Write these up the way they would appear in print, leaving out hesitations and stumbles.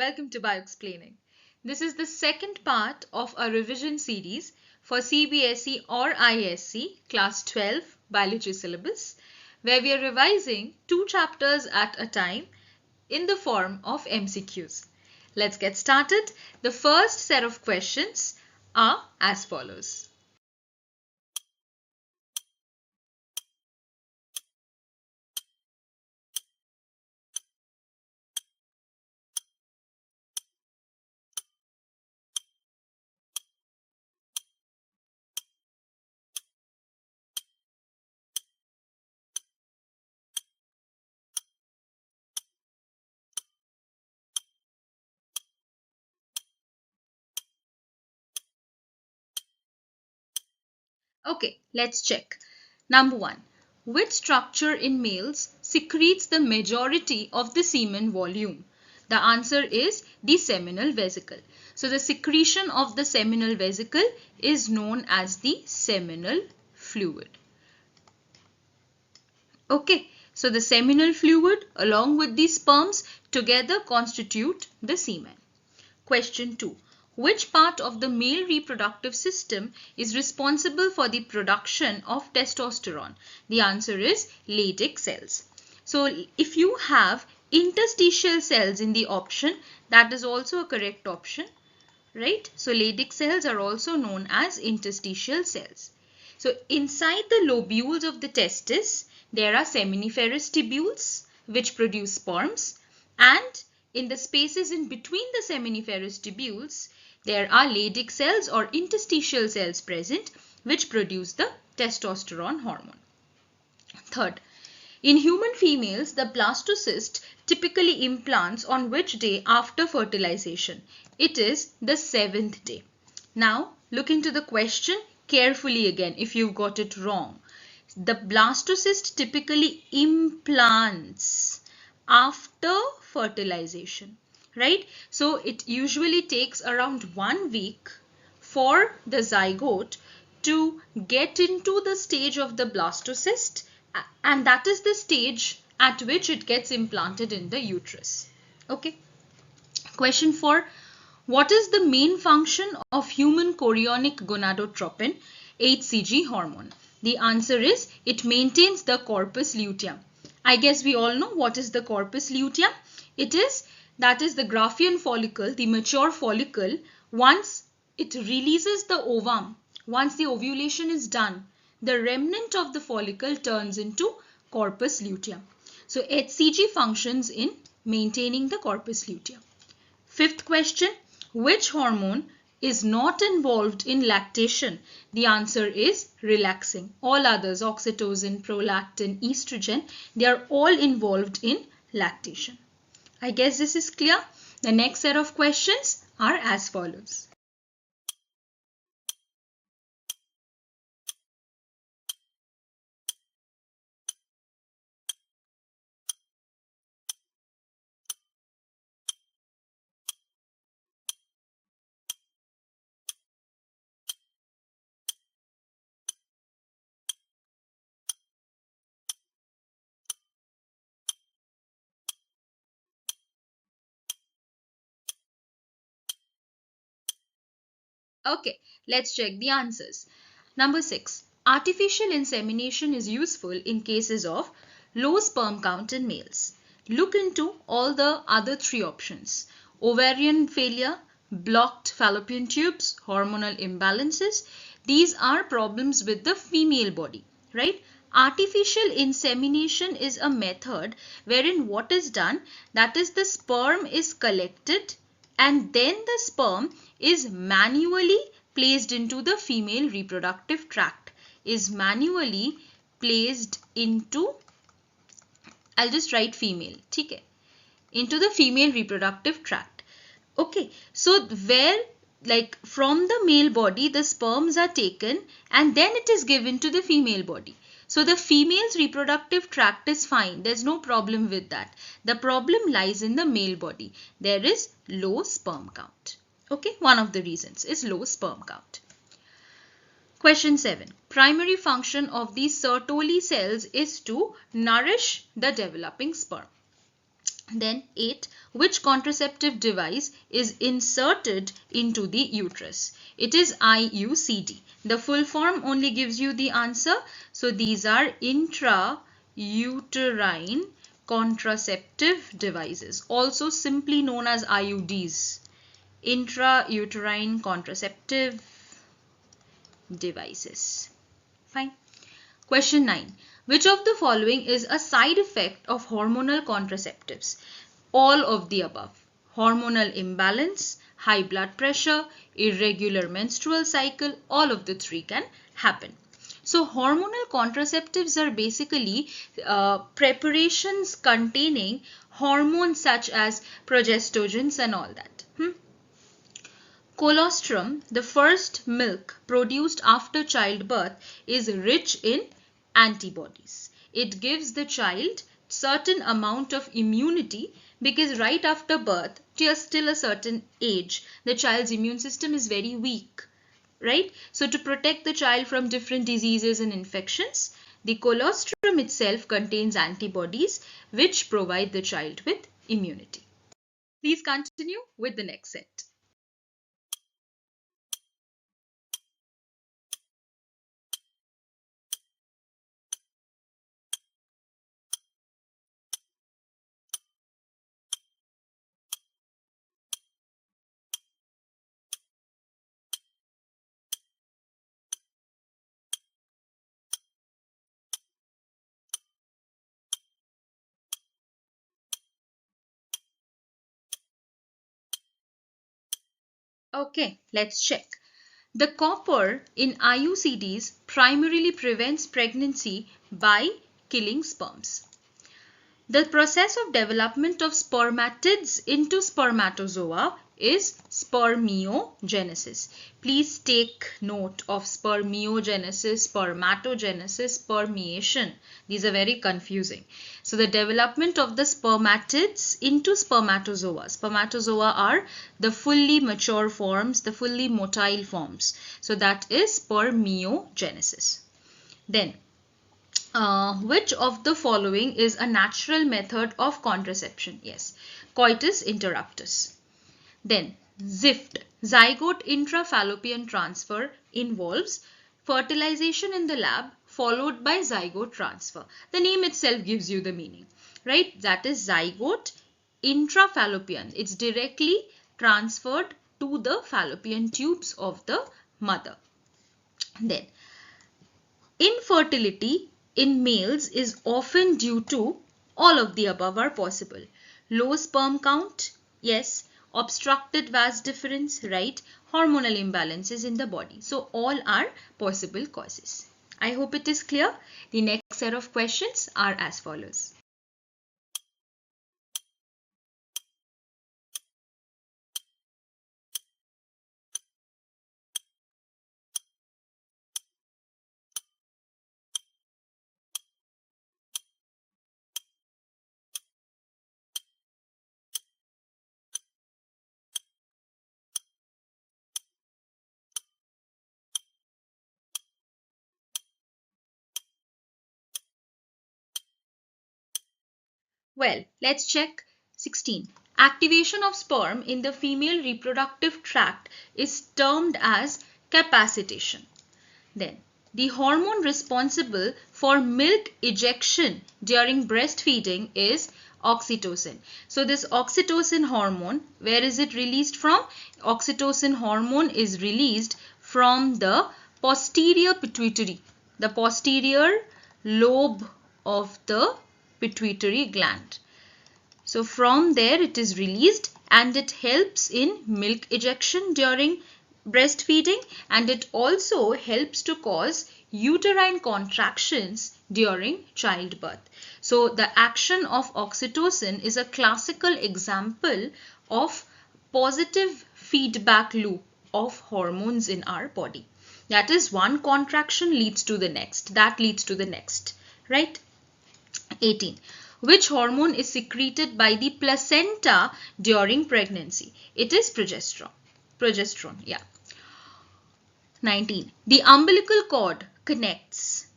Welcome to Bioexplaining. This is the second part of a revision series for CBSE or ISC Class 12 Biology syllabus, where we are revising 2 chapters at a time in the form of MCQs. Let's get started. The first set of questions are as follows. Okay, let's check. Number 1. Which structure in males secretes the majority of the semen volume? The answer is the seminal vesicle. So the secretion of the seminal vesicle is known as the seminal fluid. Okay, so the seminal fluid along with the sperms together constitute the semen. Question 2. Which part of the male reproductive system is responsible for the production of testosterone? The answer is Leydig cells. So if you have interstitial cells in the option, that is also a correct option, right? So Leydig cells are also known as interstitial cells. So inside the lobules of the testis, there are seminiferous tubules which produce sperms, and in the spaces in between the seminiferous tubules, there are Leydig cells or interstitial cells present which produce the testosterone hormone. Third, in human females, the blastocyst typically implants on which day after fertilization? It is the 7th day. Now, look into the question carefully again if you've got it wrong. The blastocyst typically implants after fertilization, right? So it usually takes around 1 week for the zygote to get into the stage of the blastocyst, and that is the stage at which it gets implanted in the uterus. Okay. Question 4. What is the main function of human chorionic gonadotropin, HCG hormone? The answer is it maintains the corpus luteum. I guess we all know what is the corpus luteum. That is the Graafian follicle, the mature follicle. Once it releases the ovum, once the ovulation is done, the remnant of the follicle turns into corpus luteum. So HCG functions in maintaining the corpus luteum. Fifth question, which hormone is not involved in lactation? The answer is relaxing. All others, oxytocin, prolactin, estrogen, they are all involved in lactation. I guess this is clear. The next set of questions are as follows. Okay, let's check the answers. Number 6. Artificial insemination is useful in cases of low sperm count in males. Look into all the other 3 options. Ovarian failure, blocked fallopian tubes, hormonal imbalances. These are problems with the female body, right? Artificial insemination is a method wherein what is done, that is the sperm is collected and then the sperm is manually placed into the female reproductive tract. Is manually placed into, I'll just write female, okay, into the female reproductive tract. Okay, so where like from the male body the sperms are taken and then it is given to the female body. So the female's reproductive tract is fine. There's no problem with that. The problem lies in the male body. There is low sperm count. Okay, one of the reasons is low sperm count. Question 7. Primary function of these Sertoli cells is to nourish the developing sperm. Then 8. Which contraceptive device is inserted into the uterus? It is IUCD. The full form only gives you the answer. So these are intrauterine contraceptive devices, also simply known as IUDs. Intrauterine contraceptive devices. Fine. Question 9. Which of the following is a side effect of hormonal contraceptives? All of the above. Hormonal imbalance, high blood pressure, irregular menstrual cycle, all of the three can happen. So hormonal contraceptives are basically preparations containing hormones such as progestogens and all that. Colostrum, the first milk produced after childbirth, is rich in antibodies. It gives the child certain amount of immunity because right after birth, just till a certain age, the child's immune system is very weak, right? So to protect the child from different diseases and infections, the colostrum itself contains antibodies which provide the child with immunity. Please continue with the next set. Okay, let's check. The copper in IUCDs primarily prevents pregnancy by killing sperms. The process of development of spermatids into spermatozoa is spermiogenesis. Please take note of spermiogenesis, spermatogenesis, spermiation. These are very confusing. So the development of the spermatids into spermatozoa. Spermatozoa are the fully mature forms, the fully motile forms. So that is spermiogenesis. Then which of the following is a natural method of contraception? Yes, coitus interruptus. Then ZIFT, zygote intrafallopian transfer, involves fertilization in the lab followed by zygote transfer. The name itself gives you the meaning, right? That is zygote intrafallopian. It's directly transferred to the fallopian tubes of the mother. Then infertility in males is often due to all of the above are possible. Low sperm count, yes. Obstructed vas deferens, right. Hormonal imbalances in the body. So all are possible causes. I hope it is clear. The next set of questions are as follows. Well, let's check 16. Activation of sperm in the female reproductive tract is termed as capacitation. Then, the hormone responsible for milk ejection during breastfeeding is oxytocin. So this oxytocin hormone, where is it released from? Oxytocin hormone is released from the posterior pituitary, the posterior lobe of the pituitary gland. So from there it is released and it helps in milk ejection during breastfeeding, and it also helps to cause uterine contractions during childbirth. So the action of oxytocin is a classical example of positive feedback loop of hormones in our body. That is, one contraction leads to the next, that leads to the next, right? 18. Which hormone is secreted by the placenta during pregnancy? It is progesterone. Progesterone, yeah. 19. The umbilical cord connects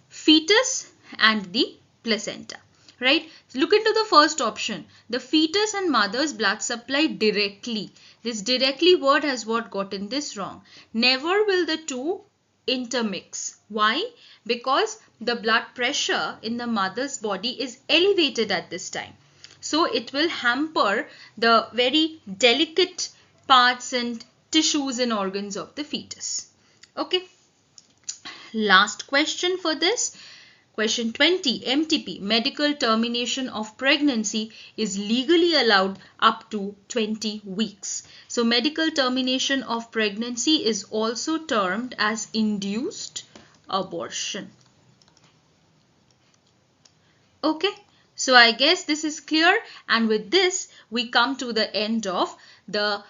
fetus and the placenta, right? Look into the first option. The fetus and mother's blood supply directly. This directly word has what gotten this wrong. Never will the two intermix. Why? Because the blood pressure in the mother's body is elevated at this time. So it will hamper the very delicate parts and tissues and organs of the fetus. Okay. Last question for this. Question 20, MTP, medical termination of pregnancy is legally allowed up to 20 weeks. So medical termination of pregnancy is also termed as induced abortion. Okay, so I guess this is clear, and with this we come to the end of the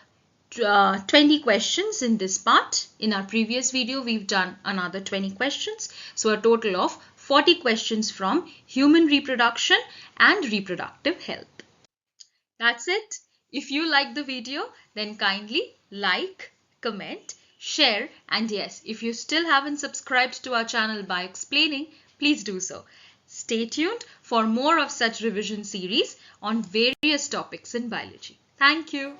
20 questions in this part. In our previous video we've done another 20 questions, so a total of 40 questions from human reproduction and reproductive health. That's it. If you like the video, then kindly like, comment, share, and yes, if you still haven't subscribed to our channel by explaining, please do so. Stay tuned for more of such revision series on various topics in biology. Thank you.